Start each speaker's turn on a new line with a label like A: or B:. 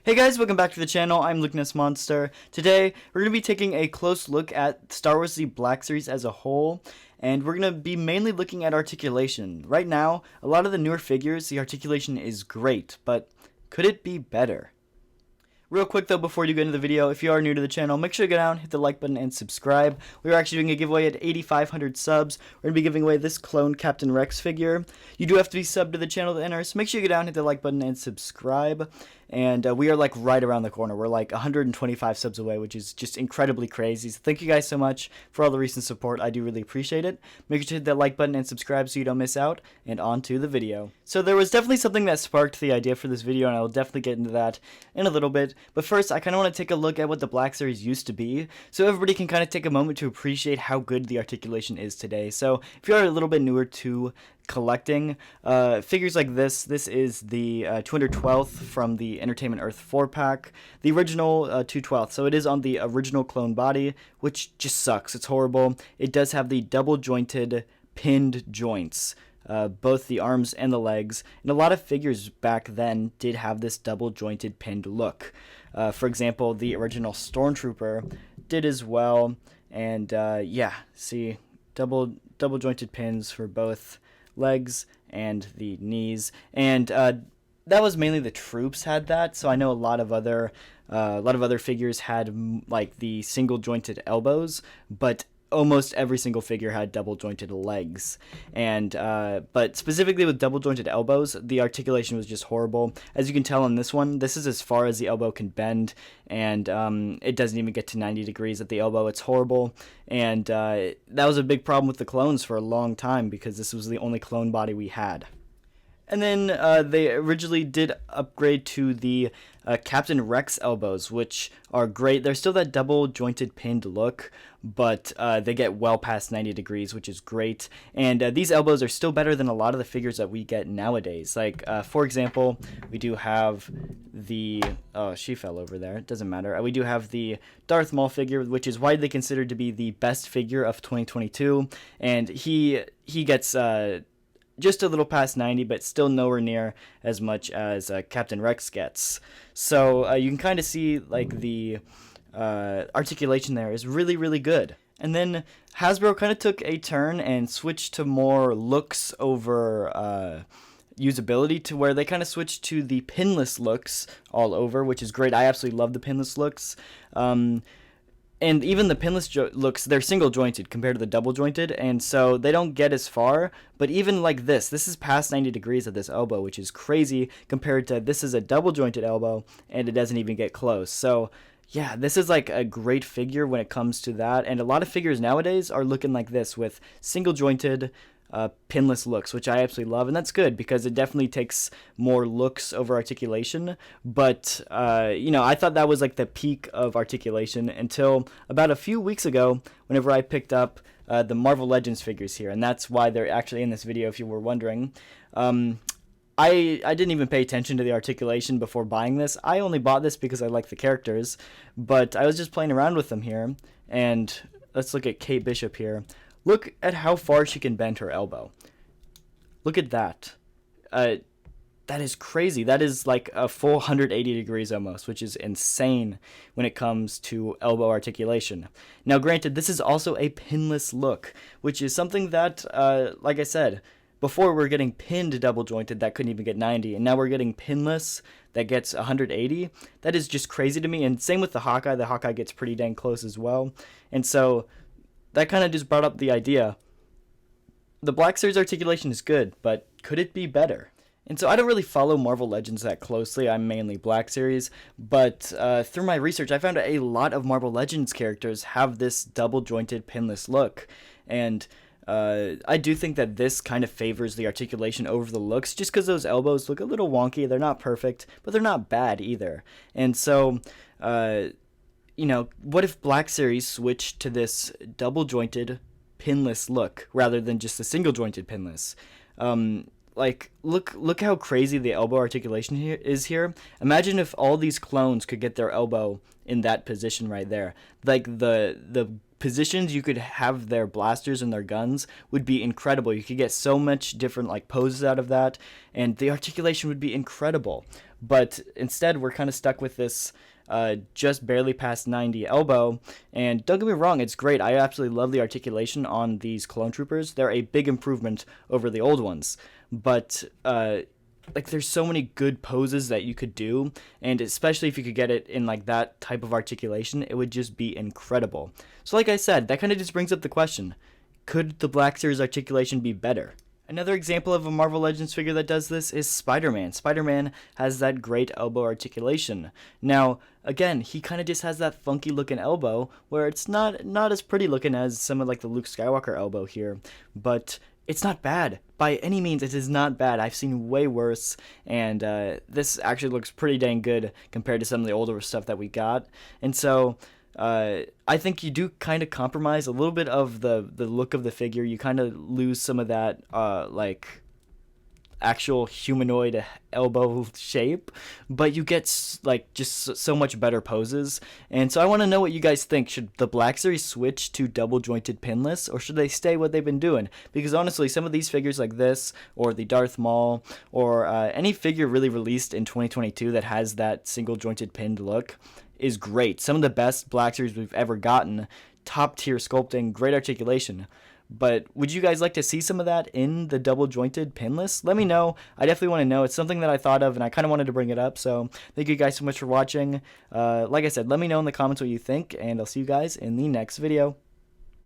A: Hey guys, welcome back to the channel. I'm Lucness Monster. Today, we're going to be taking a close look at Star Wars The Black Series as a whole, and we're going to be mainly looking at articulation. Right now, a lot of the newer figures, the articulation is great, but could it be better? Real quick though, before you get into the video, if you are new to the channel, make sure to go down, hit the like button, and subscribe. We're actually doing a giveaway at 8,500 subs. We're going to be giving away this clone Captain Rex figure. You do have to be subbed to the channel to enter, so make sure you go down, hit the like button, and subscribe. And we are like right around the corner. We're like 125 subs away, which is just incredibly crazy. So thank you guys so much for all the recent support. I do really appreciate it. Make sure to hit that like button and subscribe so you don't miss out. And on to the video. So there was definitely something that sparked the idea for this video, and I will definitely get into that in a little bit. But first, I kind of want to take a look at what the Black Series used to be, so everybody can kind of take a moment to appreciate how good the articulation is today. So if you're a little bit newer to collecting figures like this is the 212th from the Entertainment Earth 4-pack, the original 212th, so it is on the original clone body, which just sucks. It's horrible. It does have the double jointed pinned joints, both the arms and the legs, and a lot of figures back then did have this double jointed pinned look. For example, the original Stormtrooper did as well, and yeah, see, double jointed pins for both legs and the knees, and that was mainly the troops had that. So I know a lot of other figures had like the single jointed elbows, but almost every single figure had double jointed legs. And but specifically with double jointed elbows, the articulation was just horrible. As you can tell on this one, this is as far as the elbow can bend, and it doesn't even get to 90 degrees at the elbow. It's horrible, and that was a big problem with the clones for a long time because this was the only clone body we had. And then they originally did upgrade to the Captain Rex elbows, which are great. They're still that double jointed pinned look, but they get well past 90 degrees, which is great. And these elbows are still better than a lot of the figures that we get nowadays. Like, for example, we do have the... Oh, she fell over there. It doesn't matter. We do have the Darth Maul figure, which is widely considered to be the best figure of 2022. And he gets... just a little past 90, but still nowhere near as much as Captain Rex gets. So you can kind of see like the articulation there is really, really good. And then Hasbro kind of took a turn and switched to more looks over usability, to where they kind of switched to the pinless looks all over, which is great. I absolutely love the pinless looks. And even the pinless looks, they're single jointed compared to the double jointed, and so they don't get as far. But even like this is past 90 degrees at this elbow, which is crazy compared to this is a double jointed elbow and it doesn't even get close. So yeah, this is like a great figure when it comes to that. And a lot of figures nowadays are looking like this with single jointed pinless looks, which I absolutely love, and that's good because it definitely takes more looks over articulation. But you know, I thought that was like the peak of articulation until about a few weeks ago, whenever I picked up the Marvel Legends figures here, and that's why they're actually in this video, if you were wondering. I didn't even pay attention to the articulation before buying this. I only bought this because I like the characters, but I was just playing around with them here. And let's look at Kate Bishop here. Look at how far she can bend her elbow. Look at that. That is crazy. That is like a full 180 degrees almost, which is insane when it comes to elbow articulation. Now, granted, this is also a pinless look, which is something that, like I said, before we're getting pinned double jointed that couldn't even get 90, and now we're getting pinless that gets 180. That is just crazy to me. And same with the Hawkeye. The Hawkeye gets pretty dang close as well. And so that kind of just brought up the idea. The Black Series articulation is good, but could it be better? And so I don't really follow Marvel Legends that closely. I'm mainly Black Series, but through my research, I found a lot of Marvel Legends characters have this double jointed pinless look. And I do think that this kind of favors the articulation over the looks, just because those elbows look a little wonky. They're not perfect, but they're not bad either. And so, you know, what if Black Series switched to this double jointed pinless look rather than just a single jointed pinless? Like, look how crazy the elbow articulation is here. Imagine if all these clones could get their elbow in that position right there. Like, the positions you could have their blasters and their guns would be incredible. You could get so much different like poses out of that, and the articulation would be incredible. but instead we're kind of stuck with this just barely past 90 elbow. And don't get me wrong, it's great. I absolutely love the articulation on these clone troopers. They're a big improvement over the old ones, but like there's so many good poses that you could do, and especially if you could get it in like that type of articulation, it would just be incredible. So like I said, that kind of just brings up the question, could the Black Series articulation be better? Another example of a Marvel Legends figure that does this is Spider-Man. Spider-Man has that great elbow articulation. Now, again, he kind of just has that funky looking elbow where it's not as pretty looking as some of like the Luke Skywalker elbow here, but it's not bad. By any means, it is not bad. I've seen way worse, and this actually looks pretty dang good compared to some of the older stuff that we got. And so I think you do kind of compromise a little bit of the look of the figure. You kind of lose some of that like actual humanoid elbow shape, but you get like just so much better poses. And so I want to know what you guys think. Should the Black Series switch to double jointed pinless, or should they stay what they've been doing? Because honestly, some of these figures like this, or the Darth Maul, or any figure really released in 2022 that has that single jointed pinned look is great. Some of the best Black Series we've ever gotten. Top tier sculpting, great articulation. But would you guys like to see some of that in the double jointed pinless? Let me know. I definitely want to know. It's something that I thought of and I kind of wanted to bring it up. So thank you guys so much for watching. Like I said, let me know in the comments what you think, and I'll see you guys in the next video.